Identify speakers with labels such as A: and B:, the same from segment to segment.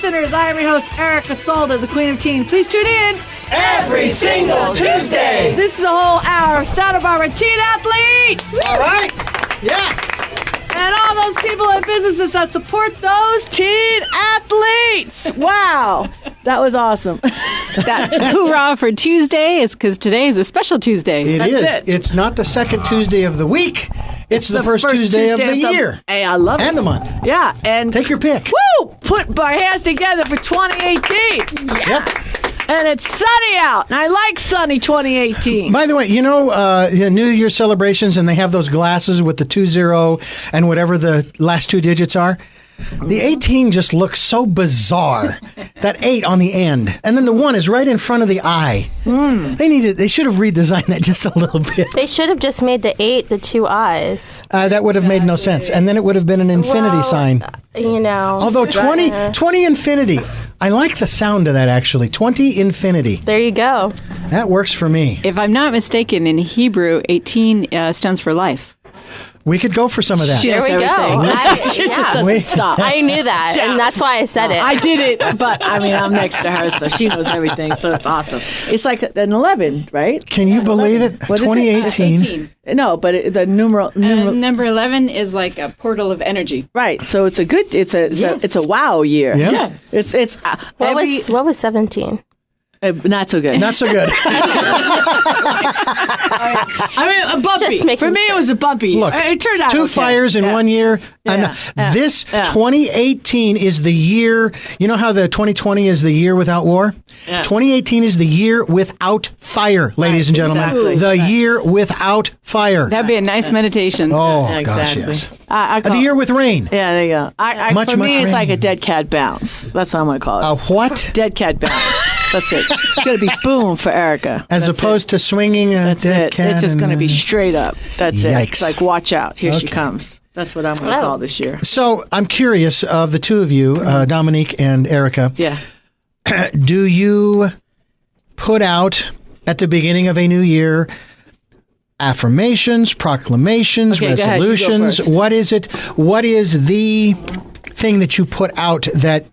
A: listeners, I am your host, Erica Salda, the Queen of Teen. Please tune in
B: every single Tuesday.
A: This is a whole hour of Santa Barbara teen athletes.
B: All right. Yeah.
A: And all those people and businesses that support those teen athletes. Wow. That was awesome.
C: That hoorah for Tuesday is because today is a special Tuesday.
D: That's it. It's not the second Tuesday of the week. It's the first Tuesday of the year.
A: Hey, I love it.
D: And the month.
A: Yeah. And
D: take your pick.
A: Woo! Put our hands together for 2018. Yeah.
D: Yep.
A: And it's sunny out. And I like sunny 2018.
D: By the way, you know, New Year celebrations, and they have those glasses with the 20 and whatever the last two digits are. The 18 just looks so bizarre. That 8 on the end. And then the 1 is right in front of the eye. They should have redesigned that just a little bit.
E: They should have just made the 8 the 2 eyes.
D: That would have made no sense. And then it would have been an infinity sign.
E: You know.
D: Although 20 infinity. I like the sound of that, actually. 20 infinity.
E: There you go.
D: That works for me.
C: If I'm not mistaken, in Hebrew, 18 stands for life.
D: We could go for some of that.
E: There we go.
A: She just doesn't stop.
E: I knew that, and that's why I said it.
A: I did it, but I mean, I'm next to her, so she knows everything, so it's awesome. It's like an 11, right?
D: Can you believe it?
A: What
D: 2018.
A: No, but the numeral
C: number 11 is like a portal of energy.
A: Right. So it's a good. It's a wow year.
D: Yeah.
C: Yes.
A: It's
E: what was 17?
A: Not so good.
D: Not so good.
A: I mean, a bumpy. For me, it was a bumpy.
D: Look,
A: it turned out
D: 2
A: okay.
D: fires in 1 year.
A: Yeah.
D: And this 2018 is the year. You know how the 2020 is the year without war? Yeah. 2018 is the year without fire, ladies and gentlemen.
A: Exactly.
D: The year without fire.
C: That'd be a nice meditation.
D: Oh,
A: exactly.
D: gosh, yes. The year with rain.
A: Yeah, there you go. For me, it's
D: rain.
A: like a dead cat bounce. That's what I'm going to call it.
D: A what?
A: Dead cat bounce. That's it. It's going to be boom for Erica.
D: As opposed to swinging a dead cat.
A: It's just going to be straight up. That's
D: Yikes.
A: it. It's like, watch out. Here she comes. That's what I'm going to call this year.
D: So I'm curious of the two of you, Dominique and Erica.
A: Yeah.
D: Do you put out at the beginning of a new year affirmations, proclamations, resolutions? What is it? What is the thing that you put out that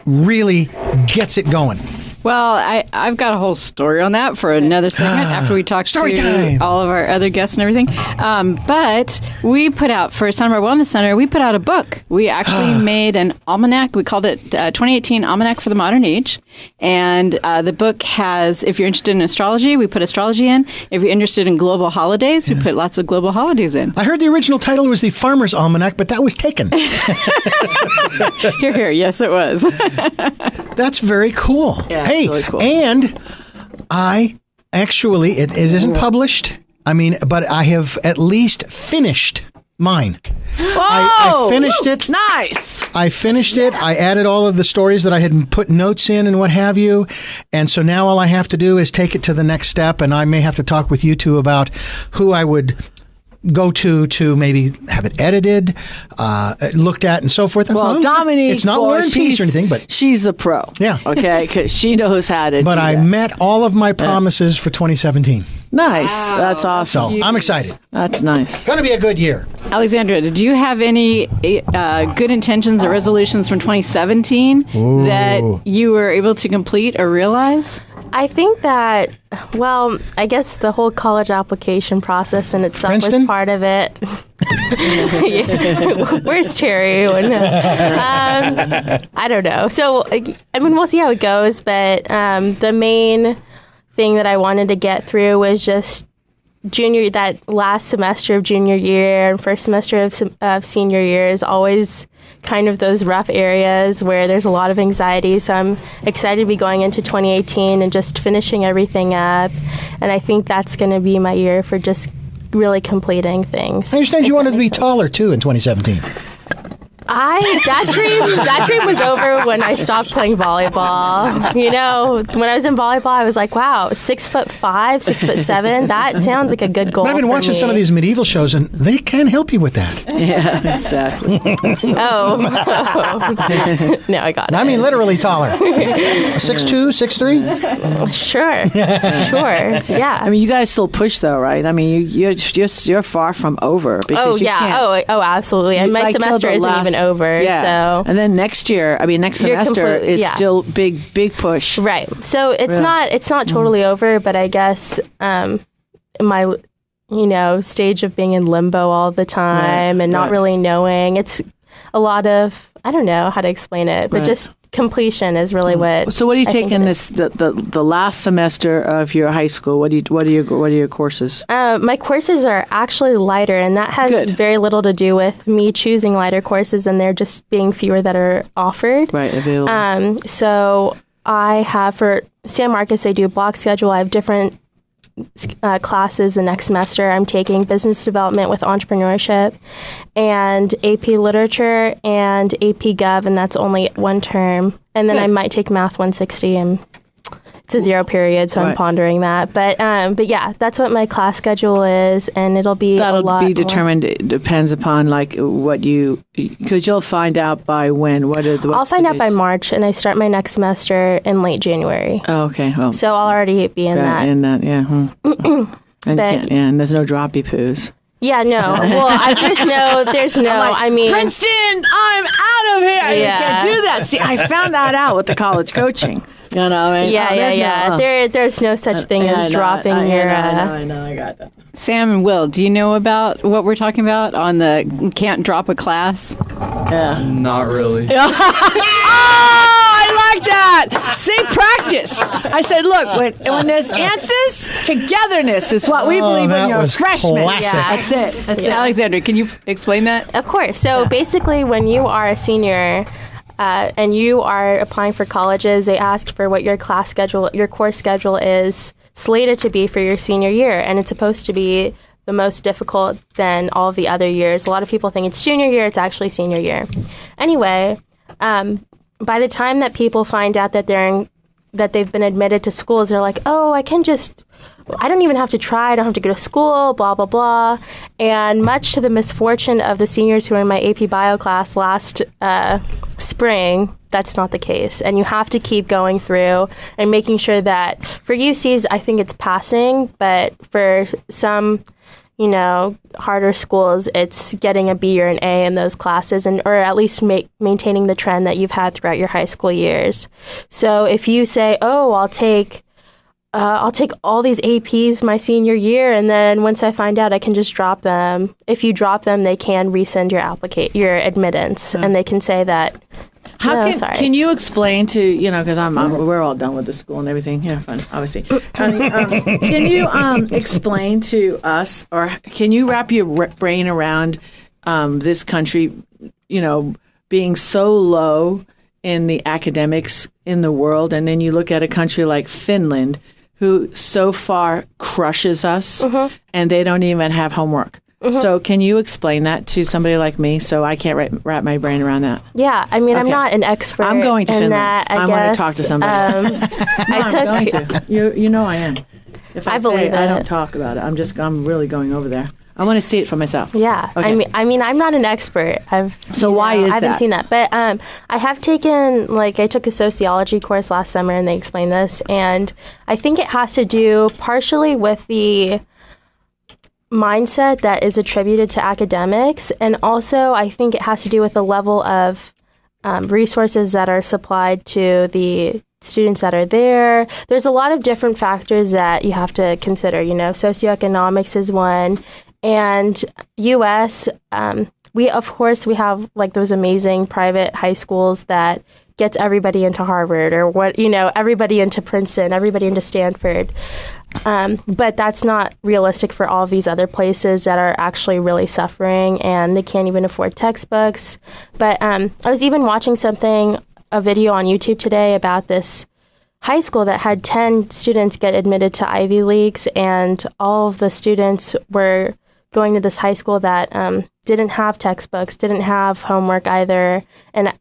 D: really gets it going?
C: Well, I've got a whole story on that for another segment after we talk to all of our other guests and everything. But we put out, for Santa Barbara Wellness Center, we put out a book. We actually made an almanac. We called it 2018 Almanac for the Modern Age. And the book has, if you're interested in astrology, we put astrology in. If you're interested in global holidays, we put lots of global holidays in.
D: I heard the original title was the Farmer's Almanac, but that was taken.
C: Here. Yes, it was.
D: That's very cool.
A: Yeah,
D: hey,
A: really cool.
D: And I actually, it isn't published. I mean, but I have at least finished mine. I finished it.
A: Nice.
D: I finished it. I added all of the stories that I had put notes in and what have you. And so now all I have to do is take it to the next step. And I may have to talk with you two about who I would go to maybe have it edited, looked at, and so forth.
A: Well, Dominique,
D: it's not War and Peace or anything, but
A: she's the pro.
D: Yeah.
A: Okay, because she knows how to.
D: But
A: do
D: I
A: that.
D: met all of my promises for 2017.
A: Nice.
C: Wow,
A: that's awesome.
D: So I'm excited.
A: That's nice.
D: Going to be a good year.
C: Alexandra, did you have any good intentions or resolutions from 2017 that you were able to complete or realize?
E: I think that, well, I guess the whole college application process in itself
D: Princeton?
E: was part of it. Where's Terry? I don't know. So, I mean, we'll see how it goes, but the main thing that I wanted to get through was just that last semester of junior year and first semester of senior year is always kind of those rough areas where there's a lot of anxiety. So I'm excited to be going into 2018 and just finishing everything up. And I think that's going to be my year for just really completing things.
D: I understand you wanted to be taller, too, in 2017.
E: That dream was over when I stopped playing volleyball. You know, when I was in volleyball, I was like, wow, 6'5", 6'7", that sounds like a good goal.
D: But I've been watching some of these medieval shows, and they can help you with that.
A: Yeah, exactly.
E: Oh. No, I got it.
D: I mean, literally taller. 6'2", 6'3"?
E: Sure. Yeah.
A: I mean, you guys still push, though, right? I mean, you're far from over. Because
E: Oh, yeah.
A: You can't.
E: Oh, absolutely. And my semester isn't even and over.
A: Yeah.
E: So
A: and then next semester is still big push.
E: Right. So it's not totally over, but I guess my stage of being in limbo all the time and not really knowing, it's a lot of, I don't know how to explain it, but just completion is really what.
A: So what do you take in the last semester of your high school? What are your courses?
E: My courses are actually lighter, and that has very little to do with me choosing lighter courses, and there just being fewer that are offered.
A: Right, available.
E: So I have, for San Marcos, I do a block schedule. I have different classes the next semester. I'm taking business development with entrepreneurship and AP literature and AP Gov, and that's only one term. And then I might take Math 160, and it's a 0 period, so I'm pondering that. But yeah, that's what my class schedule is, and it'll be
A: that'll be determined. It depends upon because you'll find out by when. I'll
E: find out by March, and I start my next semester in late January.
A: Oh, okay. Well,
E: so I'll already be in that.
A: In that, yeah. And there's no droppy poos.
E: Yeah, no. Well, there's no. I mean,
A: Princeton, I'm out of here. You can't do that. See, I found that out with the college coaching. You know, I mean,
E: There's no such thing as dropping your.
A: I know, I got that.
C: Sam and Will, do you know about what we're talking about on the can't drop a class?
A: Yeah.
B: Not really.
A: Oh, I like that. See, practice. I said, look, when there's answers, togetherness is what we believe when you're a freshman.
D: Classic.
A: Yeah, that's it. That's it.
C: Alexandra, can you explain that?
E: Of course. So basically, when you are a senior. And you are applying for colleges, they ask for what your course schedule is slated to be for your senior year. And it's supposed to be the most difficult than all of the other years. A lot of people think it's junior year, it's actually senior year. Anyway, by the time that people find out that they've been admitted to schools, they're like, oh, I don't even have to try. I don't have to go to school, blah, blah, blah. And much to the misfortune of the seniors who were in my AP Bio class last spring, that's not the case. And you have to keep going through and making sure that for UCs, I think it's passing, but for some, harder schools, it's getting a B or an A in those classes, or at least maintaining the trend that you've had throughout your high school years. So if you say, oh, I'll take all these APs my senior year, and then once I find out, I can just drop them. If you drop them, they can resend your admittance, and they can say that.
A: Can you explain to because we're all done with the school and everything. Yeah, fun, obviously. Can you explain to us, or can you wrap your brain around this country, being so low in the academics in the world, and then you look at a country like Finland, who so far crushes us, and they don't even have homework. So can you explain that to somebody like me so I can't wrap my brain around that?
E: Yeah, I mean, I'm not an expert.
A: I'm going to
E: in
A: Finland.
E: That, I
A: want to talk to somebody. I'm going to. You know I am. If I
E: believe it.
A: I don't talk about it. I'm really going over there. I want to see it for myself.
E: Yeah. Okay. I mean, I'm not an expert.
A: Why is that?
E: I haven't seen that. But I have taken, I took a sociology course last summer, and they explained this. And I think it has to do partially with the mindset that is attributed to academics. And also, I think it has to do with the level of resources that are supplied to the students that are there. There's a lot of different factors that you have to consider. Socioeconomics is one. And U.S., we have those amazing private high schools that gets everybody into Harvard, or everybody into Princeton, everybody into Stanford. But that's not realistic for all of these other places that are actually really suffering, and they can't even afford textbooks. But I was even watching a video on YouTube today about this high school that had 10 students get admitted to Ivy Leagues, and all of the students were going to this high school that didn't have textbooks, didn't have homework either. And,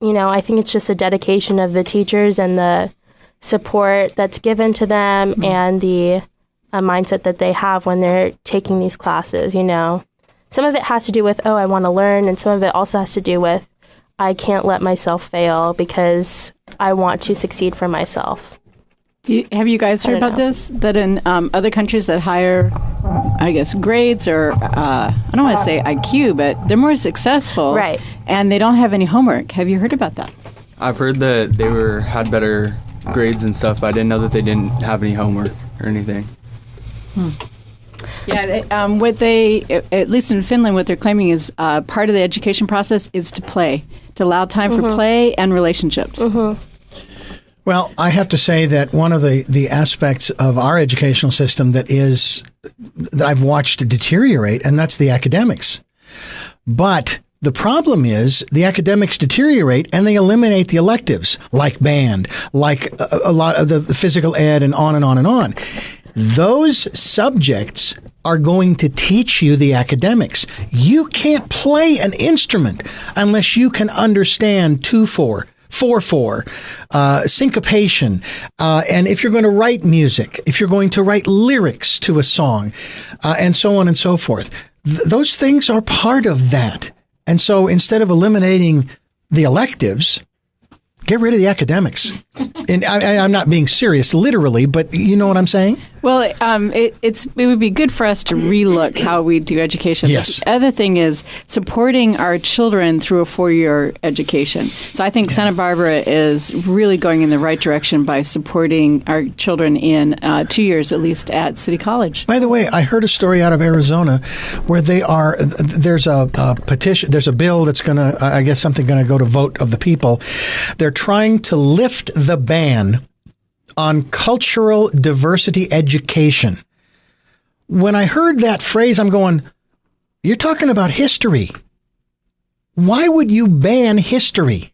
E: I think it's just a dedication of the teachers and the support that's given to them, and the mindset that they have when they're taking these classes. Some of it has to do with, I want to learn, and some of it also has to do with, I can't let myself fail because I want to succeed for myself.
C: Have you guys heard about this? That in other countries that hire, I guess, grades or I don't want to say IQ, but they're more successful,
E: right?
C: And they don't have any homework. Have you heard about that?
F: I've heard that they had better grades and stuff, but I didn't know that they didn't have any homework or anything.
C: Yeah, what they, at least in Finland, what they're claiming is part of the education process is to play, to allow time for play and relationships.
D: Well, I have to say that one of the aspects of our educational system that I've watched deteriorate, and that's the academics. But the problem is the academics deteriorate and they eliminate the electives, like band, like a lot of the physical ed, and on and on and on. Those subjects are going to teach you the academics. You can't play an instrument unless you can understand 2/4. 4/4, syncopation, and if you're going to write music, if you're going to write lyrics to a song, and so on and so forth, those things are part of that. And so instead of eliminating the electives, get rid of the academics. And I'm not being serious, literally, but you know what I'm saying?
C: Well, it would be good for us to relook how we do education.
D: Yes.
C: The other thing is supporting our children through a 4-year education. So I think Santa Barbara is really going in the right direction by supporting our children in 2 years at least at City College.
D: By the way, I heard a story out of Arizona where there's a petition, there's a bill that's going to, I guess something going to go to vote of the people. They're trying to lift the ban on cultural diversity education. When I heard that phrase, I'm going, you're talking about history. Why would you ban history?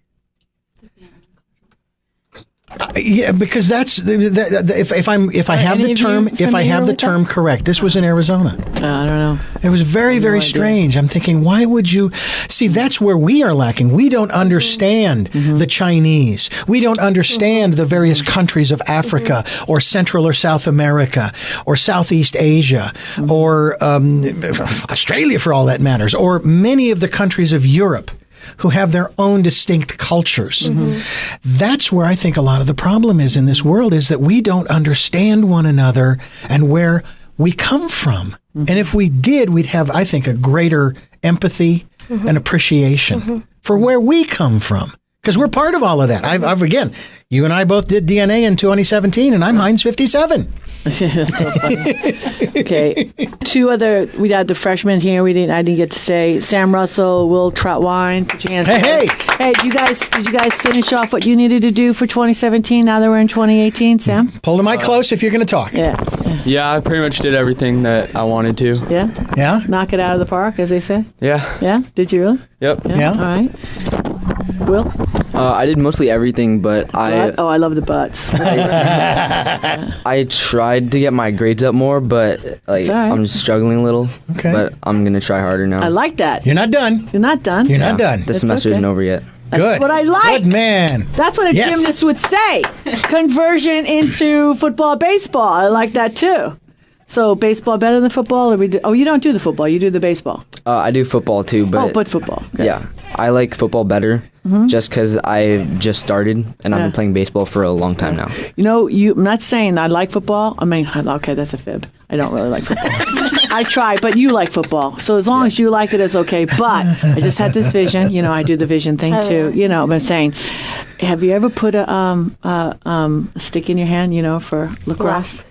D: Yeah, because that's if I have the term correct. This was in Arizona.
A: I don't know.
D: It was very, very strange. I'm thinking, why would you see? That's where we are lacking. We don't understand the Chinese. We don't understand the various countries of Africa or Central or South America or Southeast Asia or Australia, for all that matters, or many of the countries of Europe, who have their own distinct cultures. That's where I think a lot of the problem is in this world, is that we don't understand one another and where we come from. And if we did, we'd have, I think, a greater empathy and appreciation for where we come from. Because we're part of all of that. I've again, you and I both did DNA in 2017, and I'm Heinz 57.
A: That's so funny. Okay, we had the freshmen here. I didn't get to say Sam Russell, Will Trautwein. Put your hands
D: Hey!
A: Did you guys finish off what you needed to do for 2017? Now that we're in 2018, Sam.
D: Pull the mic close if you're going to talk.
F: Yeah, I pretty much did everything that I wanted to.
D: Yeah.
A: Knock it out of the park, as they say.
F: Yeah.
A: Did you really?
F: Yep.
D: Yeah.
A: All right. Will?
G: I did mostly everything, but I
A: love the butts.
G: I tried to get my grades up more, but
A: right.
G: I'm just struggling a little.
D: Okay.
G: But I'm going to try harder now.
A: I like that.
D: You're not done.
A: You're not done.
D: You're not done.
G: This semester isn't over yet.
A: That's
D: Good.
A: what I like.
D: Good man.
A: That's what a gymnast would say. Conversion into football, baseball. I like that too. So baseball better than football? Or you don't do the football. You do the baseball.
G: I do football too, but
A: football. Okay.
G: Yeah, I like football better just because I just started and I've been playing baseball for a long time now.
A: You know, I'm not saying I like football. I mean, okay, that's a fib. I don't really like football. I try, but you like football. So as long as you like it, it's okay. But I just had this vision. You know, I do the vision thing too. You know, I'm saying, have you ever put a stick in your hand, for lacrosse?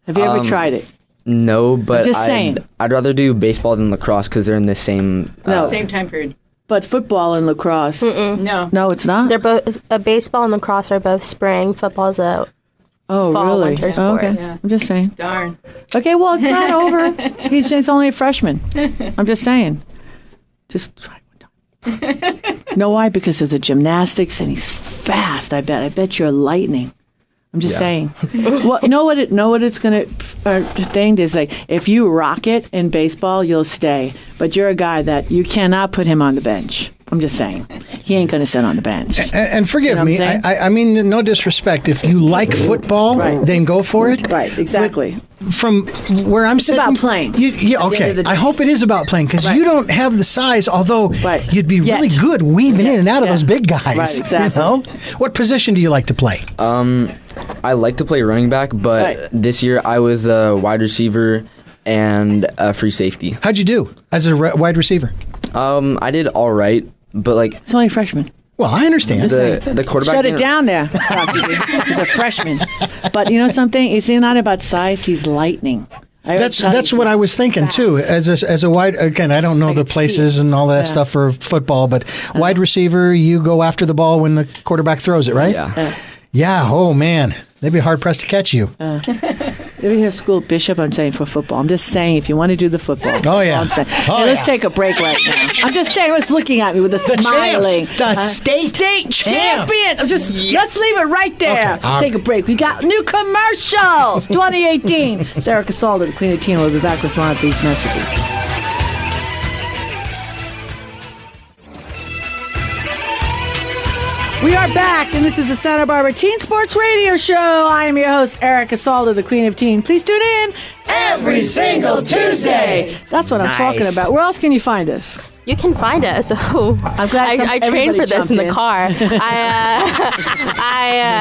A: Have you ever tried it?
G: No, but
A: just saying.
G: I'd rather do baseball than lacrosse because they're in the same...
C: Same time period.
A: But football and lacrosse...
C: No,
A: it's not?
E: They're both... baseball and lacrosse are both spring. Football's a fall,
A: really?
E: winter sport.
A: Okay,
C: Yeah.
A: I'm just saying.
C: Darn.
A: Okay, well, it's not over. He's only a freshman. I'm just saying. Just try one time. Know why? Because of the gymnastics, and he's fast, I bet. I bet you're lightning. I'm just saying. Well, know what it's going to thing is, like, if you rock it in baseball, you'll stay. But you're a guy that you cannot put him on the bench. I'm just saying. He ain't going to sit on the bench.
D: And forgive me, I mean, no disrespect. If you like football, then go for it.
A: Right, exactly.
D: But from where I'm sitting...
A: It's about playing.
D: Okay. I hope it is about playing, because you don't have the size, although you'd be really good weaving in and out of those big guys.
A: Right, exactly.
D: What position do you like to play?
G: I like to play running back, but this year I was a wide receiver and a free safety.
D: How'd you do as a wide receiver?
G: I did all right, but like
A: it's only a freshman.
D: Well, I understand.
G: The quarterback.
A: Shut it down there. He's a freshman. But you know something? It's not about size. He's lightning.
D: That's what I was thinking too. As a wide, again, I don't know the places and all that stuff for football, but wide receiver, you go after the ball when the quarterback throws it, right?
G: Yeah.
D: Yeah. Oh man, they'd be hard pressed to catch you.
A: Maybe hear school bishop. I'm saying for football. I'm just saying if you want to do the football.
D: Oh yeah.
A: I'm saying. Let's take a break right now. I'm just saying. What's looking at me with a smiling.
D: The state
A: champion. I'm just. Let's leave it right there.
D: Okay.
A: Take a break. We got new commercials. 2018. It's Erica Salda, the Queen of Teen. We'll be back with more of these messages. We are back, and this is the Santa Barbara Teen Sports Radio Show. I am your host, Erica Salda, the Queen of Teen. Please tune in
B: every single Tuesday.
A: That's what I'm talking about. Where else can you find us?
E: You can find us. Oh,
A: I'm glad
E: I trained for this in the car.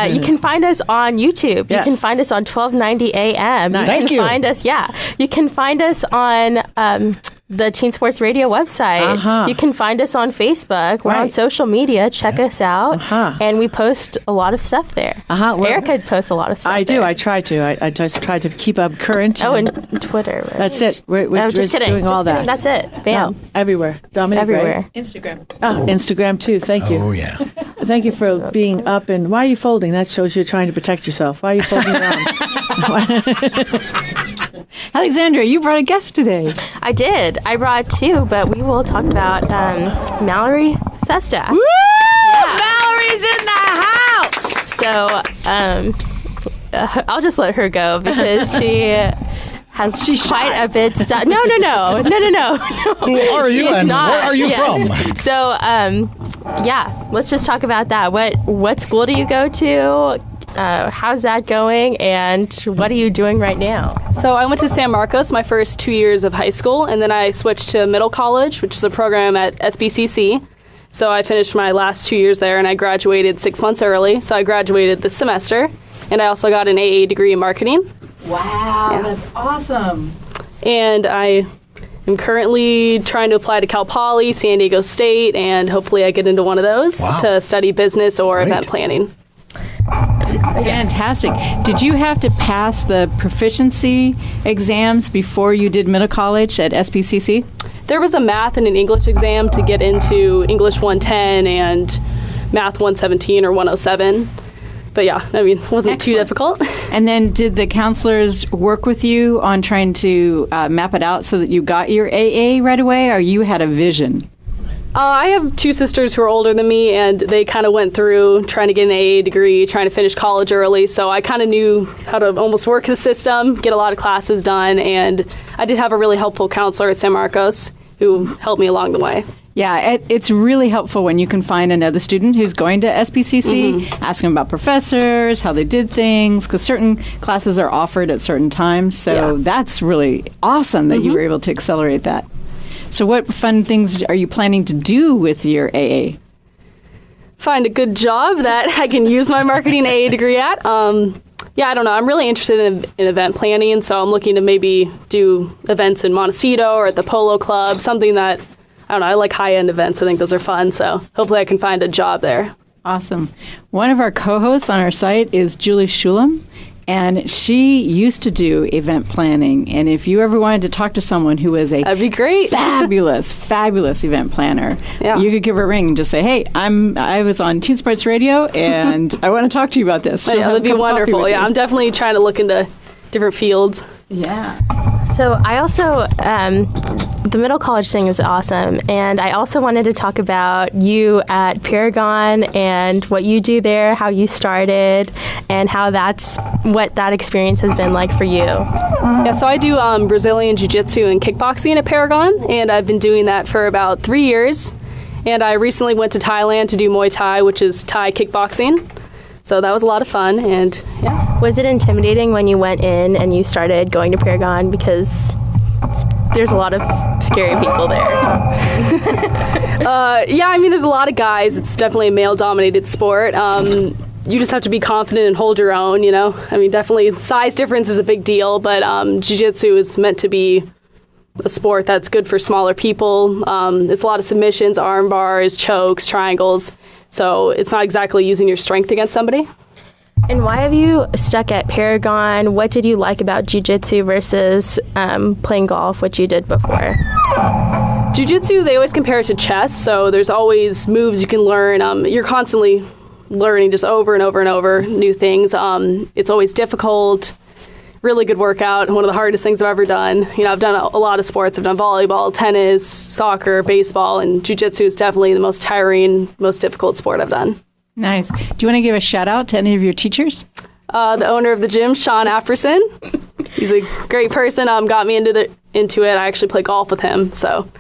E: You can find us on YouTube.
A: Yes.
E: You can find us on 1290 AM.
A: Nice.
D: Thank you.
E: Find us, you can find us on the Teen Sports Radio website. You can find us on Facebook. We're on social media. Check us out. And we post a lot of stuff there. Erica posts a lot of stuff
A: I do.
E: there.
A: I try to. I just try to keep up current.
E: Oh, and Twitter. Right?
A: That's it. We're
E: I'm just kidding.
A: doing all that.
E: That's it. Bam.
A: Everywhere. Dominique,
E: Everywhere.
A: right? Instagram. Oh, Instagram too. Thank you.
D: Oh yeah.
A: Thank you for being up. And why are you folding? That shows you're trying to protect yourself. Why are you folding your arms?
C: Alexandra, you brought a guest today.
E: I did. I brought two, but we will talk about Mallory Sestak.
A: Woo! Mallory's in the house.
E: So I'll just let her go because she has quite a bit stuff. No.
D: Who are you and where are you from?
E: So let's just talk about that. What school do you go to? How's that going, and what are you doing right now?
H: So I went to San Marcos my first 2 years of high school, and then I switched to middle college, which is a program at SBCC. So I finished my last 2 years there, and I graduated 6 months early. So I graduated this semester, and I also got an AA degree in marketing.
A: Wow, that's awesome.
H: And I am currently trying to apply to Cal Poly, San Diego State, and hopefully I get into one of those to study business or event planning.
C: Fantastic. Did you have to pass the proficiency exams before you did middle college at SPCC?
H: There was a math and an English exam to get into English 110 and math 117 or 107. But yeah, I mean, it wasn't too difficult.
C: And then did the counselors work with you on trying to map it out so that you got your AA right away, or you had a vision?
H: I have two sisters who are older than me, and they kind of went through trying to get an AA degree, trying to finish college early, so I kind of knew how to almost work the system, get a lot of classes done, and I did have a really helpful counselor at San Marcos who helped me along the way.
C: Yeah, it's really helpful when you can find another student who's going to SPCC, ask them about professors, how they did things, because certain classes are offered at certain times, so that's really awesome that you were able to accelerate that. So what fun things are you planning to do with your AA?
H: Find a good job that I can use my marketing AA degree at. I don't know. I'm really interested in event planning, so I'm looking to maybe do events in Montecito or at the Polo Club, something that, I don't know, I like high-end events. I think those are fun, so hopefully I can find a job there.
C: Awesome. One of our co-hosts on our site is Julie Shulam, and she used to do event planning. And if you ever wanted to talk to someone who is a
H: That'd be great.
C: fabulous event planner, you could give her a ring and just say, hey, I was on Teen Sports Radio, and I want to talk to you about this.
H: That'd be wonderful. Yeah, I'm definitely trying to look into different fields.
C: Yeah.
E: So I also, the middle college thing is awesome. And I also wanted to talk about you at Paragon and what you do there, how you started, and how what that experience has been like for you.
H: Yeah, so I do Brazilian Jiu-Jitsu and kickboxing at Paragon, and I've been doing that for about 3 years. And I recently went to Thailand to do Muay Thai, which is Thai kickboxing. So that was a lot of fun, and
E: Was it intimidating when you went in and you started going to Paragon, because there's a lot of scary people there?
H: I mean, there's a lot of guys. It's definitely a male-dominated sport. you just have to be confident and hold your own, you know? I mean, definitely size difference is a big deal, but jiu-jitsu is meant to be a sport that's good for smaller people. It's a lot of submissions, arm bars, chokes, triangles. So it's not exactly using your strength against somebody.
E: And why have you stuck at Paragon? What did you like about jiu-jitsu versus playing golf, which you did before?
H: Jiu-jitsu, they always compare it to chess, so there's always moves you can learn. You're constantly learning just over and over and over new things. It's always difficult, really good workout, one of the hardest things I've ever done. You know, I've done a lot of sports. I've done volleyball, tennis, soccer, baseball, and jiu-jitsu is definitely the most tiring, most difficult sport I've done.
C: Nice. Do you want to give a shout out to any of your teachers?
H: The owner of the gym, Sean Afterson. He's a great person. Got me into it. I actually play golf with him. So,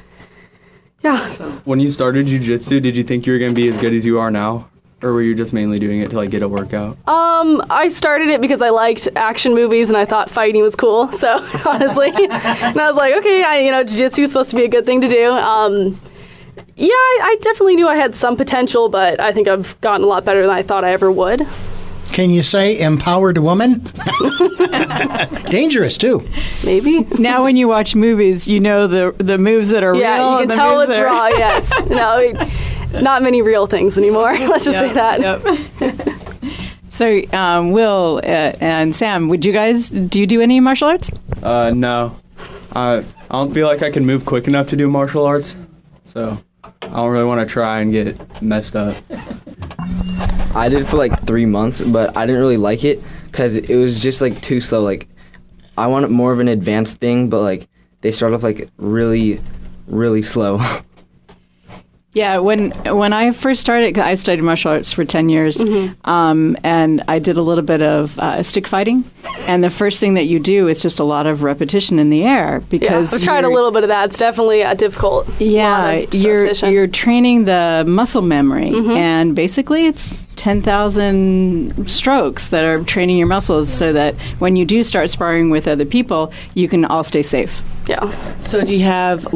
H: yeah.
F: When you started jiu-jitsu, did you think you were going to be as good as you are now? Or were you just mainly doing it to, like, get a workout?
H: I started it because I liked action movies and I thought fighting was cool. So, honestly, and I was like, okay, jiu-jitsu is supposed to be a good thing to do. Yeah, I definitely knew I had some potential, but I think I've gotten a lot better than I thought I ever would.
D: Can you say empowered woman? Dangerous, too.
H: Maybe.
C: Now when you watch movies, you know the moves that are real.
H: Yeah, you can tell what's raw, yes. No, not many real things anymore. Let's just say that.
C: Yep. So, Will and Sam, do you do any martial arts?
F: No. I don't feel like I can move quick enough to do martial arts, so I don't really want to try and get messed up.
G: I did for like 3 months, but I didn't really like it because it was just like too slow. Like, I wanted more of an advanced thing, but like they start off like really, really slow.
C: Yeah, when I first started, I studied martial arts for 10 years, and I did a little bit of stick fighting. And the first thing that you do is just a lot of repetition in the air because
H: I've tried a little bit of that. It's definitely difficult.
C: Yeah, you're training the muscle memory, and basically it's 10,000 strokes that are training your muscles so that when you do start sparring with other people, you can all stay safe.
H: Yeah.
A: So do you have,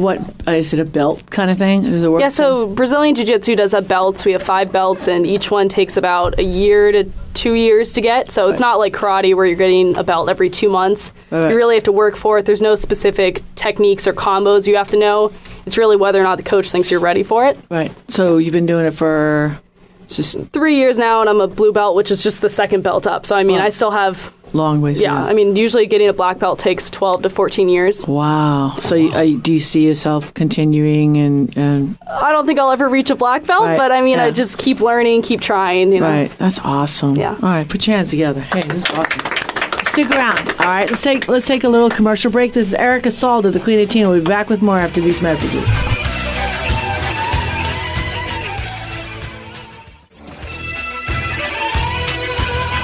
A: is it a belt kind of thing? Does it work?
H: Yeah, so Brazilian Jiu-Jitsu does have belts. We have 5 belts, and each one takes about a year to 2 years to get. So it's not like karate where you're getting a belt every 2 months. Right. You really have to work for it. There's no specific techniques or combos you have to know. It's really whether or not the coach thinks you're ready for it.
A: Right. So you've been doing it for
H: just 3 years now, and I'm a blue belt, which is just the second belt up. So, I mean, I still have...
A: long ways.
H: Yeah, I mean, usually getting a black belt takes 12 to 14 years.
A: Wow. So do you see yourself continuing and
H: I don't think I'll ever reach a black belt, but I mean, I just keep learning, keep trying, you know.
A: Right. That's awesome.
H: Yeah.
A: All right, put your hands together. Hey, this is awesome. Stick around. All right, let's take a little commercial break. This is Erica Salda, the Queen of Teen. We'll be back with more after these messages.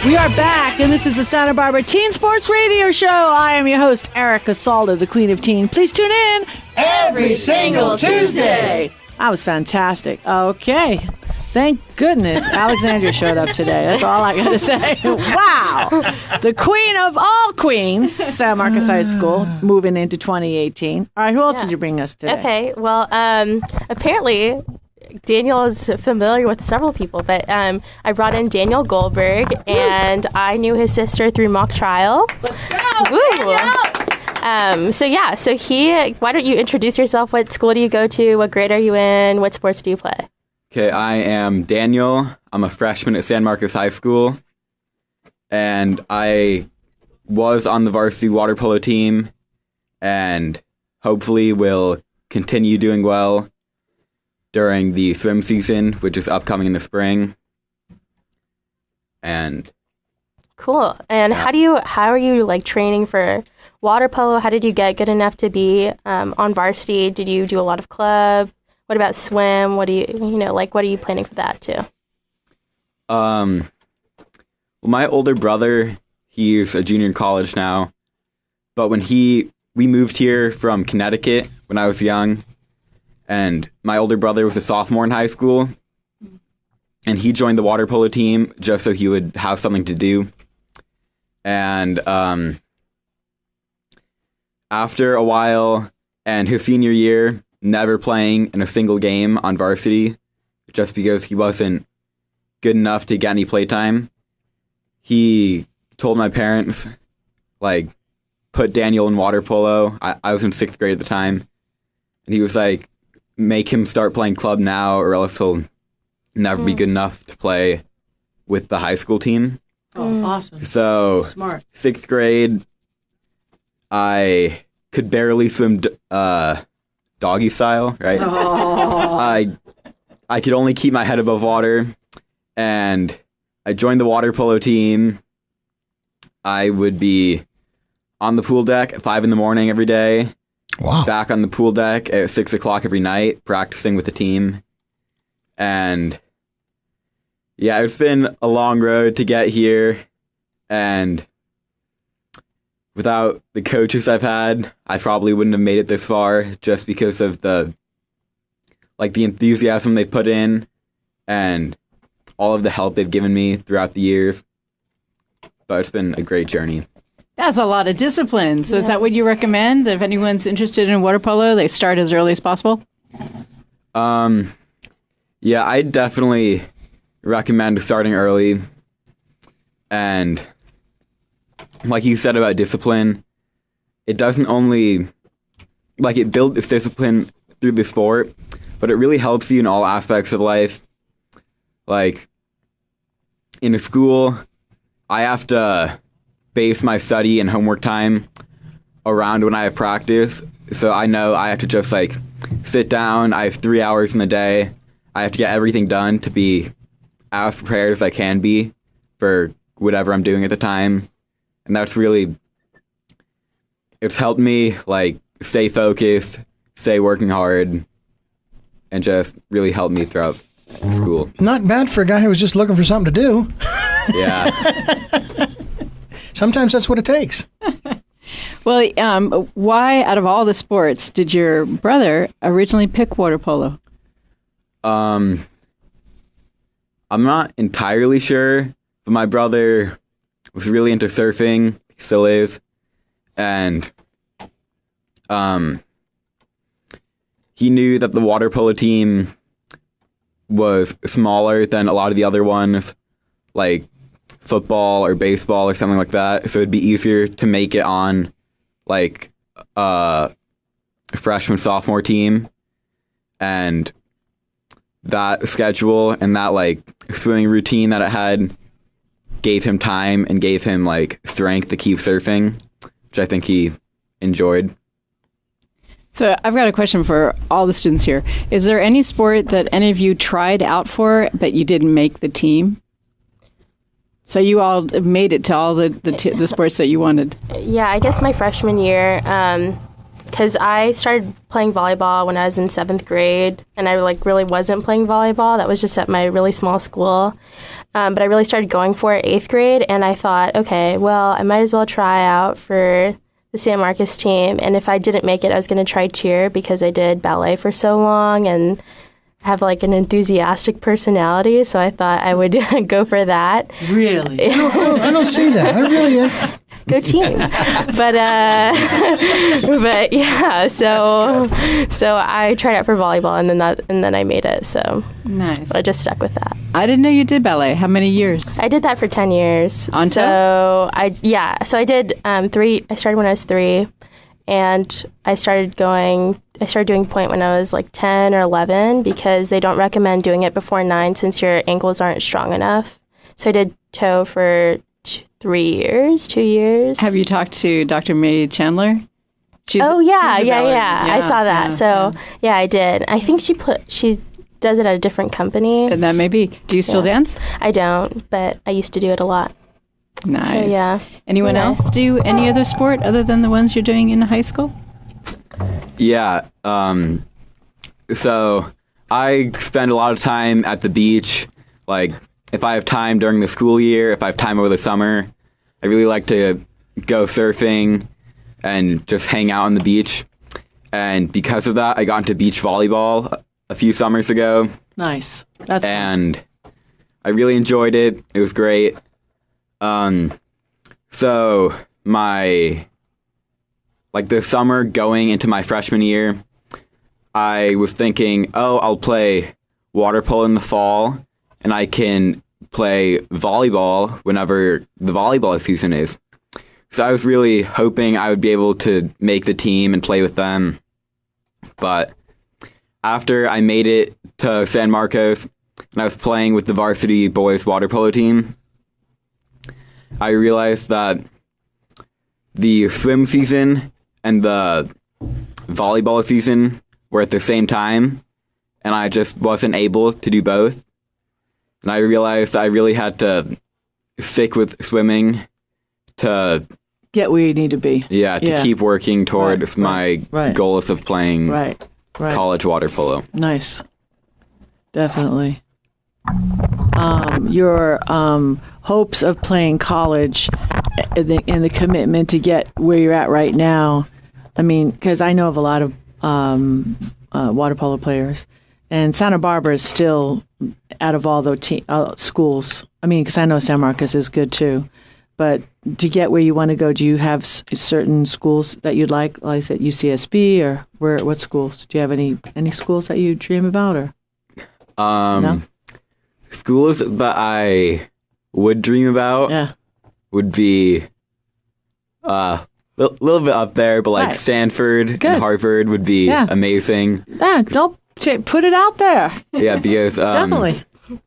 A: We are back, and this is the Santa Barbara Teen Sports Radio Show. I am your host, Erica Salda, the Queen of Teen. Please tune in
B: every single Tuesday.
A: That was fantastic. Okay. Thank goodness Alexandra showed up today. That's all I got to say. Wow. The queen of all queens, San Marcos High School, moving into 2018. All right, who else did you bring us today?
E: Okay, well, apparently... Daniel is familiar with several people, but I brought in Daniel Goldberg, and I knew his sister through mock trial.
A: Let's go, Daniel!
E: So why don't you introduce yourself? What school do you go to? What grade are you in? What sports do you play?
I: Okay, I am Daniel. I'm a freshman at San Marcos High School, and I was on the varsity water polo team, and hopefully will continue doing well during the swim season, which is upcoming in the spring. And
E: cool. And how are you like training for water polo? How did you get good enough to be on varsity? Did you do a lot of club? What about swim? What do what are you planning for that too?
I: Well, my older brother, he's a junior in college now, but when we moved here from Connecticut when I was young, and my older brother was a sophomore in high school, and he joined the water polo team just so he would have something to do. And after a while, and his senior year, never playing in a single game on varsity, just because he wasn't good enough to get any playtime, he told my parents, like, put Daniel in water polo. I was in 6th grade at the time. And he was like, make him start playing club now or else he'll never be good enough to play with the high school team.
A: Oh, awesome.
I: So,
A: smart.
I: 6th grade, I could barely swim doggy style, right?
A: Oh.
I: I could only keep my head above water, and I joined the water polo team. I would be on the pool deck at 5 a.m. every day.
D: Wow.
I: Back on the pool deck at 6 o'clock every night, practicing with the team. And yeah, it's been a long road to get here. And without the coaches I've had, I probably wouldn't have made it this far just because of the enthusiasm they put in and all of the help they've given me throughout the years. But it's been a great journey.
C: That's a lot of discipline. So is that what you recommend? If anyone's interested in water polo, they start as early as possible?
I: Yeah, I definitely recommend starting early. And like you said about discipline, it doesn't only, like, it builds discipline through the sport, but it really helps you in all aspects of life. Like, in a school, I have to base my study and homework time around when I have practice. So I know I have to just, like, sit down. I have 3 hours in the day. I have to get everything done to be as prepared as I can be for whatever I'm doing at the time. And that's really, it's helped me, like, stay focused, stay working hard, and just really helped me throughout school.
D: Not bad for a guy who was just looking for something to do.
I: Yeah.
D: Sometimes that's what it takes.
C: Well, why, out of all the sports, did your brother originally pick water polo?
I: I'm not entirely sure, but my brother was really into surfing. He still is. And he knew that the water polo team was smaller than a lot of the other ones, like football or baseball or something like that. So it'd be easier to make it on, like, a freshman, sophomore team. And that schedule and that, like, swimming routine that it had gave him time and gave him, like, strength to keep surfing, which I think he enjoyed.
C: So I've got a question for all the students here. Is there any sport that any of you tried out for but you didn't make the team? So you all made it to all the sports that you wanted.
E: Yeah, I guess my freshman year, because I started playing volleyball when I was in 7th grade, and I, like, really wasn't playing volleyball. That was just at my really small school. But I really started going for it 8th grade, and I thought, okay, well, I might as well try out for the San Marcos team. And if I didn't make it, I was going to try cheer because I did ballet for so long and have, like, an enthusiastic personality. So I thought I would go for that.
A: Really?
D: I don't see that. I really
E: Go team. But yeah, so I tried out for volleyball, and then I made it. So
C: nice.
E: I just stuck with that.
C: I didn't know you did ballet. How many years?
E: I did that for 10 years.
C: On
E: so I did 3. I started when I was 3, and I started doing point when I was, like, 10 or 11 because they don't recommend doing it before 9 since your ankles aren't strong enough. So I did toe for 2 years.
C: Have you talked to Dr. May Chandler?
E: Yeah. I saw that. Yeah, I did. I think she does it at a different company.
C: And that may be. Do you still dance?
E: I don't, but I used to do it a lot.
C: Nice.
E: So, yeah.
C: Anyone else do any other sport other than the ones you're doing in high school?
I: Yeah. So I spend a lot of time at the beach. Like, if I have time during the school year, if I have time over the summer, I really like to go surfing and just hang out on the beach. And because of that, I got into beach volleyball a few summers ago.
A: Nice. That's
I: and fun. I really enjoyed it. It was great. So the summer going into my freshman year, I was thinking, I'll play water polo in the fall, and I can play volleyball whenever the volleyball season is. So I was really hoping I would be able to make the team and play with them. But after I made it to San Marcos and I was playing with the varsity boys water polo team, I realized that the swim season and the volleyball season were at the same time, and I just wasn't able to do both. And I realized I really had to stick with swimming to
A: get where you need to be.
I: Yeah, to keep working towards my goals of playing college water polo.
A: Nice. Definitely. Your hopes of playing college and the commitment to get where you're at right now. I mean, because I know of a lot of water polo players, and Santa Barbara is still out of all the schools. I mean, because I know San Marcos is good too. But to get where you want to go, do you have certain schools that you'd like I said, UCSB, or what schools? Do you have any schools that you dream about, or no?
I: Schools that I would dream about would be a little bit up there, but like Stanford and Harvard would be amazing.
A: Don't put it out there.
I: Yeah, because
A: definitely.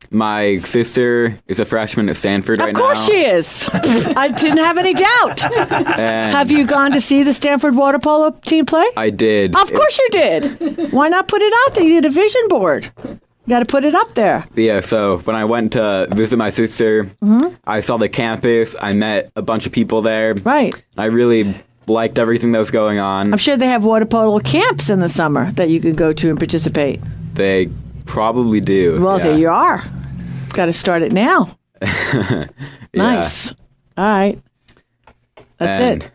I: My sister is a freshman at Stanford right now.
A: Of course she is. I didn't have any doubt. Have you gone to see the Stanford water polo team play?
I: I did.
A: Of course you did. Why not put it out there? You need a vision board. You got to put it up there.
I: Yeah, so when I went to visit my sister, I saw the campus. I met a bunch of people there.
A: Right.
I: I really liked everything that was going on.
A: I'm sure they have water polo camps in the summer that you could go to and participate.
I: They probably do.
A: Well, there you are. Got to start it now. Nice. All right. That's it.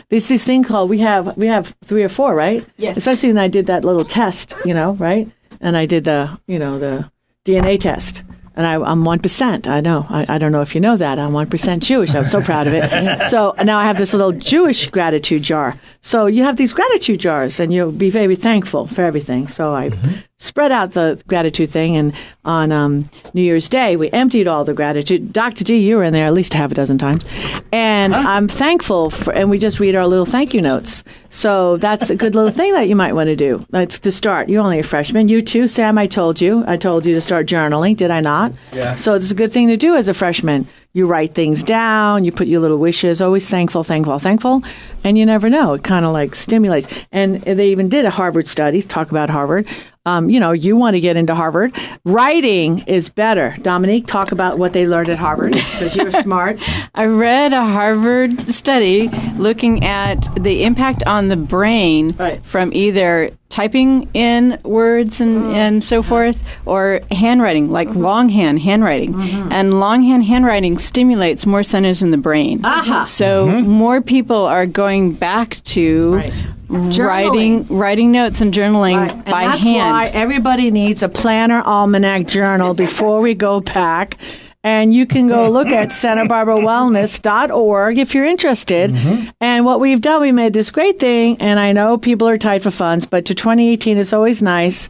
A: There's this thing called we have 3 or 4, right?
C: Yes.
A: Especially when I did that little test, right? And I did the DNA test. And I'm 1%. I know. I don't know if you know that. I'm 1% Jewish. I'm so proud of it. So now I have this little Jewish gratitude jar. So you have these gratitude jars, and you'll be very thankful for everything. So I spread out the gratitude thing, and on New Year's Day, we emptied all the gratitude. Dr. D, you were in there at least half a dozen times. And I'm thankful for, and we just read our little thank you notes. So that's a good little thing that you might want to do. That's to start. You're only a freshman. You too, Sam, I told you to start journaling. Did I not?
I: Yeah.
A: So it's a good thing to do as a freshman. You write things down. You put your little wishes. Always thankful, thankful, thankful. And you never know. It kind of like stimulates. And they even did a Harvard study. Talk about Harvard. You want to get into Harvard. Writing is better. Dominique, talk about what they learned at Harvard, because you're smart.
C: I read a Harvard study looking at the impact on the brain from either typing in words and so forth, or handwriting, like longhand handwriting. And longhand handwriting stimulates more centers in the brain. So more people are going back to writing notes and journaling by hand.
A: That's why everybody needs a planner, almanac, journal before we go back. And you can go look at SantaBarbaraWellness.org if you're interested. And what we've done, we made this great thing, and I know people are tight for funds, but to 2018 is always nice.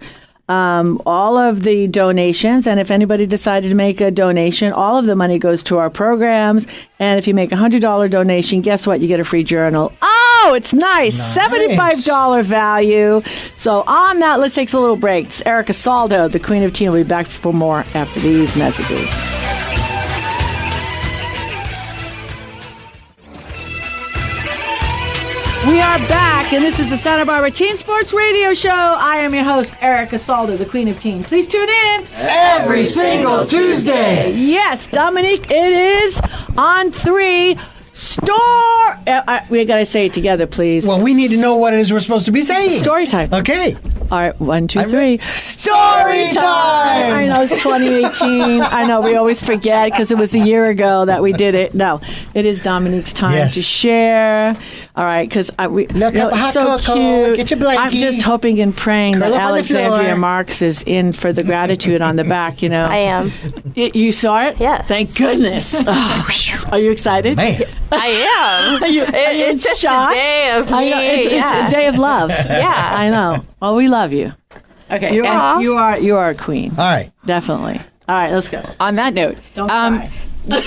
A: All of the donations, and if anybody decided to make a donation, all of the money goes to our programs. And if you make a $100 donation, guess what? You get a free journal. Oh, it's nice. $75 value. So on that, let's take a little break. It's Erica Salda, the Queen of Teen. We'll be back for more after these messages. We are back, and this is the Santa Barbara Teen Sports Radio Show. I am your host, Erica Salda, the Queen of Teen. Please tune in
B: every single Tuesday.
A: Yes, Dominique, it is on 3. We got to say it together, please.
D: Well, we need to know what it is we're supposed to be saying.
A: Story time.
D: Okay.
A: All right, 1, 2, 3.
B: Story time!
A: I know, it's 2018. I know, we always forget because it was a year ago that we did it. No, it is Dominique's time to share. All right, because it's so cute.
D: Get your blankie.
A: I'm just hoping and praying that Alexandra Marx is in for the gratitude on the back,
E: I am.
A: You saw it?
E: Yes.
A: Thank goodness. Are you excited?
D: Man.
E: I am. It's just
A: shocked?
E: a day of me.
A: It's a day of love.
E: Yeah.
A: I know. Well, we love you.
C: Okay.
A: You are a queen.
D: All right.
A: Definitely. All right, let's go.
C: On that note,
A: Don't cry.
C: the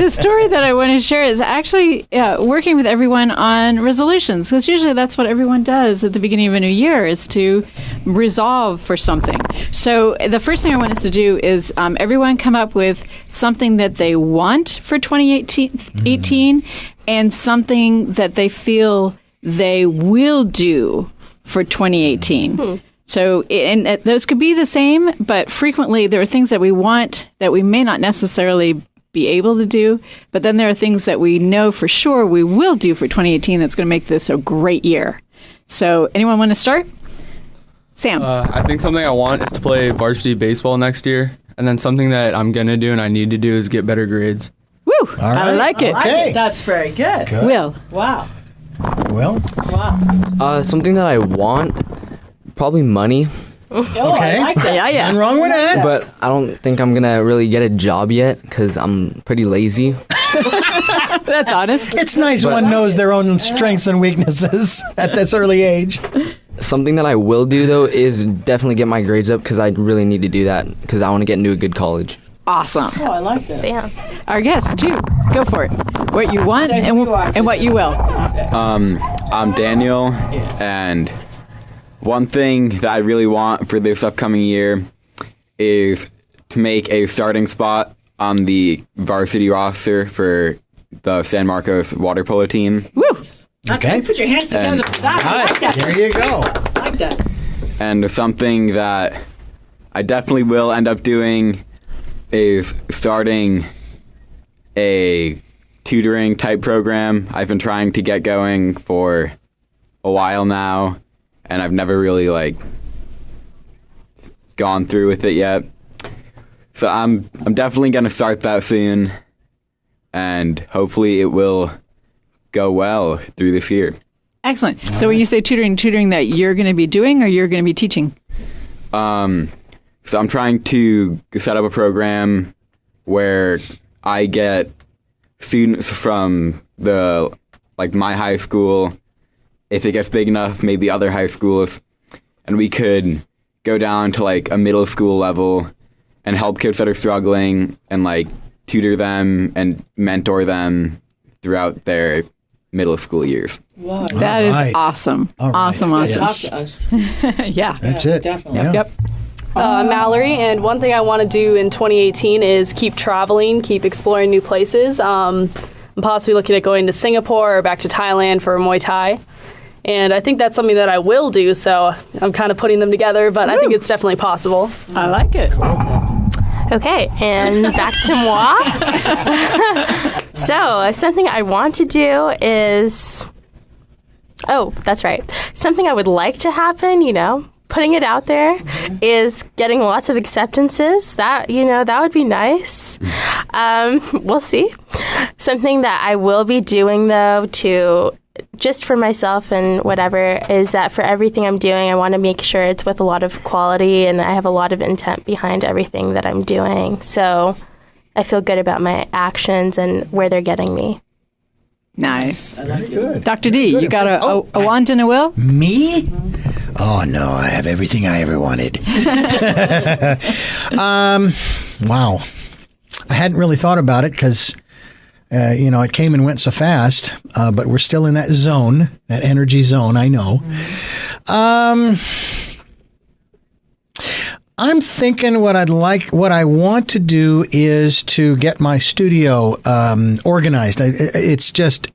C: story that I want to share is actually working with everyone on resolutions, because usually that's what everyone does at the beginning of a new year, is to resolve for something. So the first thing I want us to do is everyone come up with something that they want for 2018 and something that they feel they will do for 2018. So, and those could be the same, but frequently there are things that we want that we may not necessarily be able to do, but then there are things that we know for sure we will do for 2018 that's going to make this a great year. So, anyone want to start? Sam.
F: I think something I want is to play varsity baseball next year, and then something that I'm going to do and I need to do is get better grades.
C: Woo!
D: All right.
C: I like it.
D: Okay.
A: That's very good.
C: Will.
A: Wow.
D: Well,
A: Wow.
G: Something that I want, probably money.
A: Oh,
D: okay.
A: I like that.
C: Yeah.
D: nothing wrong with that.
G: But I don't think I'm going to really get a job yet because I'm pretty lazy.
C: That's honest.
D: It's nice one knows their own strengths and weaknesses at this early age.
G: Something that I will do, though, is definitely get my grades up because I really need to do that because I want to get into a good college.
C: Awesome.
A: Oh, I like that.
E: Bam.
C: Our guests, too. Go for it. What you want
A: Say who you are.
C: and what you will.
I: I'm Daniel, and one thing that I really want for this upcoming year is to make a starting spot on the varsity roster for the San Marcos water polo team.
C: Woo!
D: Okay.
A: Put your hands together for that. I like that.
D: There you go.
A: I like that.
I: And something that I definitely will end up doing is starting a tutoring type program. I've been trying to get going for a while now, and I've never really gone through with it yet. So I'm definitely going to start that soon, and hopefully it will go well through this year.
C: Excellent. So when you say tutoring that you're going to be doing or you're going to be teaching?
I: So I'm trying to set up a program where I get students from my high school, if it gets big enough, maybe other high schools, and we could go down to a middle school level and help kids that are struggling and tutor them and mentor them throughout their middle school years.
A: Wow.
C: That is awesome.
D: All right.
C: Awesome.
A: Talk
D: Yes.
A: to us.
C: Yeah.
D: That's it.
A: Definitely.
D: Yeah.
C: Yep.
H: Mallory, and one thing I want to do in 2018 is keep traveling, keep exploring new places. I'm possibly looking at going to Singapore or back to Thailand for Muay Thai. And I think that's something that I will do, so I'm kind of putting them together, but I think it's definitely possible.
C: I like it.
E: Okay, and back to moi. So, something I want to do is... Oh, that's right. Something I would like to happen, putting it out there, is getting lots of acceptances. That would be nice. We'll see. Something that I will be doing, though, just for myself and whatever, is that for everything I'm doing, I want to make sure it's with a lot of quality and I have a lot of intent behind everything that I'm doing. So I feel good about my actions and where they're getting me.
C: Nice.
D: Good.
C: Dr. D, you got a want and a will?
D: Me? Oh, no, I have everything I ever wanted. Wow. I hadn't really thought about it because, it came and went so fast, but we're still in that zone, that energy zone, I know. I'm thinking what I want to do is to get my studio organized. It's just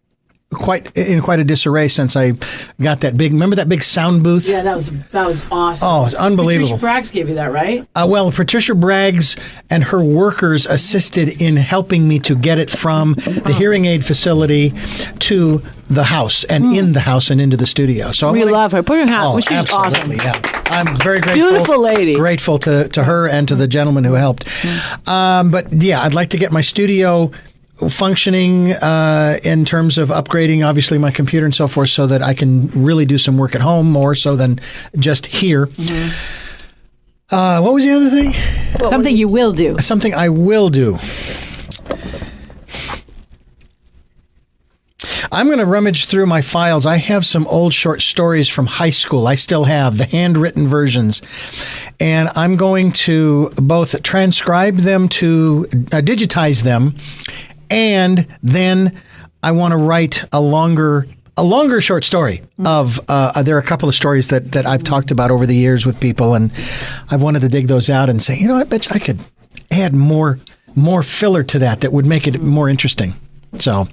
D: quite a disarray since I got remember that big sound booth?
A: Yeah, that was awesome.
D: Oh, it's unbelievable.
A: Patricia Braggs gave you that, right?
D: Well, Patricia Braggs and her workers assisted in helping me to get it from the hearing aid facility to the house and in the house and into the studio. So
A: We love her. Put her hat.
D: Oh,
A: She's
D: absolutely,
A: awesome.
D: yeah. I'm very grateful.
A: Beautiful lady.
D: Grateful to her and to the gentleman who helped. But yeah, I'd like to get my studio functioning in terms of upgrading, obviously, my computer and so forth, so that I can really do some work at home more so than just here. What was the other thing?
C: Something you will do.
D: Something I will do. I'm going to rummage through my files. I have some old short stories from high school. I still have the handwritten versions. And I'm going to both transcribe them to digitize them, and then I want to write a longer short story of, there are a couple of stories that I've talked about over the years with people, and I've wanted to dig those out and say, I bet you I could add more filler to that would make it more interesting. So,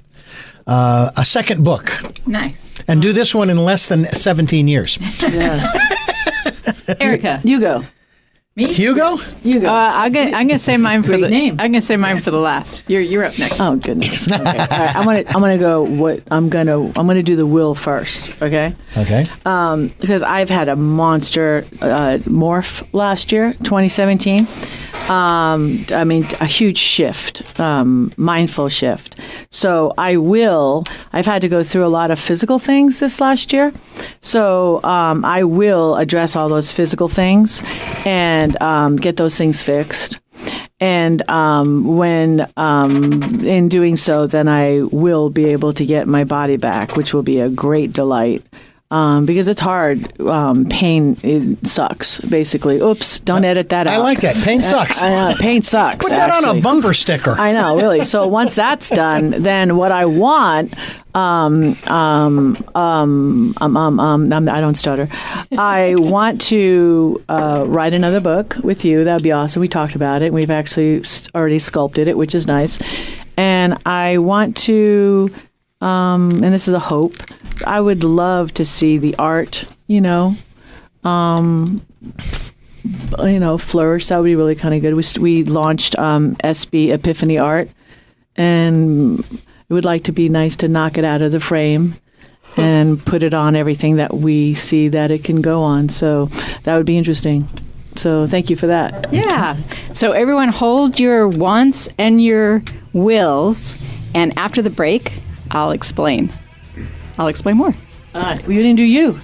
D: a second book.
C: Nice.
D: And do this one in less than 17 years.
A: Yes.
C: Erica,
A: you go.
C: Me?
D: Hugo?
A: You go.
C: I'm gonna say mine for the
A: name.
C: I'm gonna say mine for the last. You're up next.
A: Oh goodness. Okay. All right. I'm gonna go. I'm gonna do the will first. Okay.
D: Okay.
A: Because I've had a monster morph last year, 2017. A huge shift, mindful shift. So I've had to go through a lot of physical things this last year. So I will address all those physical things and get those things fixed. And when in doing so, then I will be able to get my body back, which will be a great delight. Because it's hard. Pain, it sucks, basically. Oops, don't edit that out.
D: I like that. Pain sucks.
A: Pain sucks.
D: Put that on a bumper sticker.
A: I know, really. So once that's done, then what I want, I don't stutter. I want to write another book with you. That would be awesome. We talked about it. We've actually already sculpted it, which is nice. And I want to, and this is a hope, I would love to see the art, flourish. That would be really kind of good. We launched SB Epiphany Art, and it would like to be nice to knock it out of the frame and put it on everything that we see that it can go on. So that would be interesting. So thank you for that.
C: Yeah. So everyone hold your wants and your wills, and after the break, I'll explain more.
A: We didn't do you.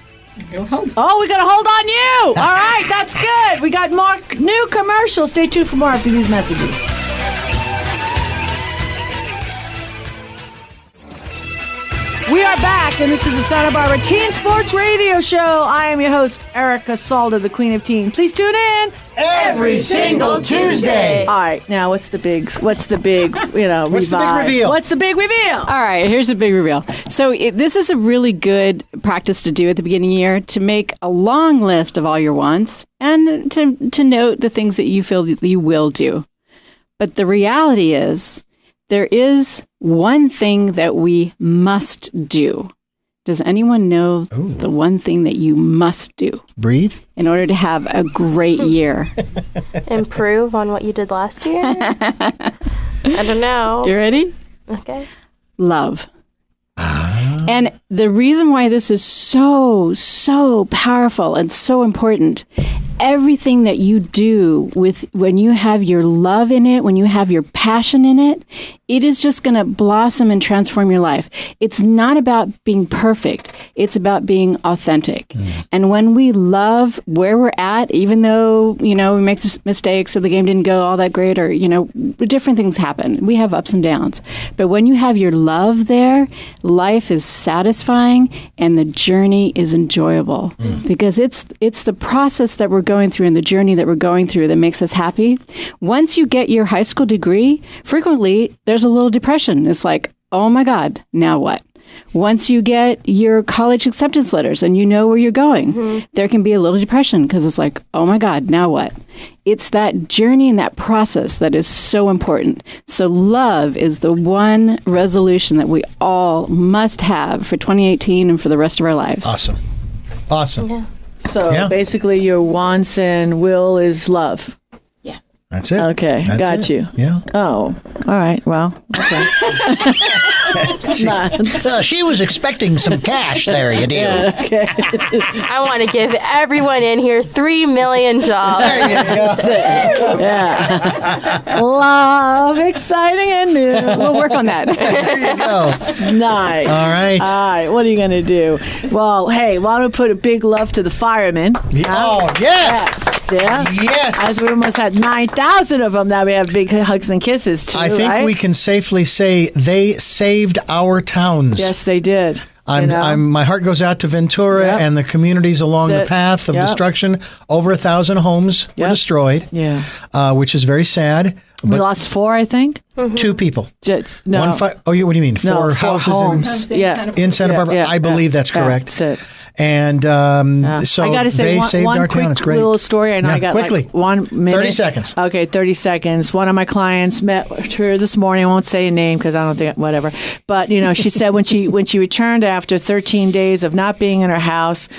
A: Oh, we got to hold on you. All right, that's good. We got more new commercials. Stay tuned for more after these messages. We are back, and this is the Santa Barbara Teen Sports Radio Show. I am your host, Erica Salda, the Queen of Teen. Please tune in
B: every single Tuesday.
A: All right, now what's the big revive?
D: What's the big reveal?
A: What's the big reveal?
C: All right, here's a big reveal. So this is a really good practice to do at the beginning of the year, to make a long list of all your wants and to note the things that you feel that you will do. But the reality is, there is one thing that we must do. Does anyone know the one thing that you must do?
D: Breathe.
C: In order to have a great year.
E: Improve on what you did last year? I don't know.
C: You ready?
E: Okay.
C: Love. And the reason why this is so powerful and so important, everything that you do when you have your love in it, when you have your passion in it, it is just going to blossom and transform your life. It's not about being perfect. It's about being authentic. And when we love where we're at, even though, we make mistakes or the game didn't go all that great, or, different things happen. We have ups and downs. But when you have your love there, life is satisfying and the journey is enjoyable, because it's the process that we're going through and the journey that we're going through that makes us happy. Once you get your high school degree, frequently there's a little depression. It's like, oh my God, now what? Once you get your college acceptance letters and you know where you're going, there can be a little depression, because it's like, oh my God, now what? It's that journey and that process that is so important. So love is the one resolution that we all must have for 2018 and for the rest of our lives.
D: Awesome.
E: Yeah.
A: So basically your wants and will is love.
C: Yeah.
D: That's it.
A: Okay, got you.
D: Yeah.
A: Oh, all right. Well, okay.
D: She was expecting some cash there, you do.
A: Okay.
E: I want to give everyone in here 3 million jobs.
D: There you go.
A: Yeah. Love, exciting and new.
C: We'll work on that.
D: There you go.
A: Nice.
D: All right.
A: All right. What are you going to do? Well, hey, why don't we put a big love to the firemen?
D: Oh, yes.
A: Yeah.
D: Yes.
A: As we almost had 9,000 1,000 of them that we have big hugs and kisses to.
D: I think
A: right?
D: we can safely say they saved our towns.
A: Yes, they did.
D: My heart goes out to Ventura and the communities along the path of destruction. Over 1,000 homes were destroyed.
A: Yeah,
D: which is very sad.
A: We lost 4, I think.
D: 2 people.
A: No.
D: What do you mean? 4 houses
A: homes.
D: in Santa Barbara?
A: Yeah,
D: I believe that's correct.
A: That's it.
D: And so
A: I got to say
D: they saved
A: one
D: our
A: quick
D: town. It's great.
A: little story. I know I got
D: quickly.
A: like 1 minute.
D: 30 seconds.
A: Okay, 30 seconds. One of my clients met her this morning. I won't say a name because I don't think whatever. But she said when she returned after 13 days of not being in her house,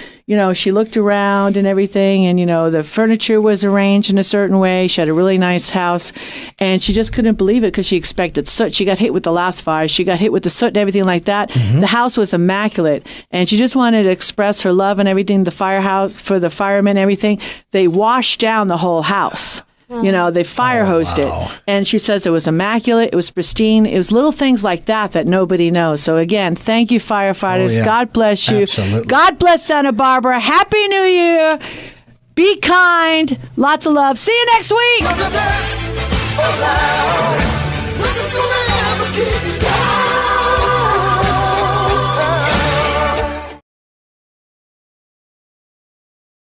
A: she looked around and everything, and the furniture was arranged in a certain way. She had a really nice house, and she just couldn't believe it because she expected soot. She got hit with the last fire. She got hit with the soot and everything like that. Mm-hmm. The house was immaculate, and she just wanted to express her love and everything. The firehouse for the firemen, and everything. They washed down the whole house. They fire hosed it. And she says it was immaculate. It was pristine. It was little things like that nobody knows. So again, thank you, firefighters. God bless you.
D: Absolutely.
A: God bless Santa Barbara. Happy New Year. Be kind. Lots of love. See you next week.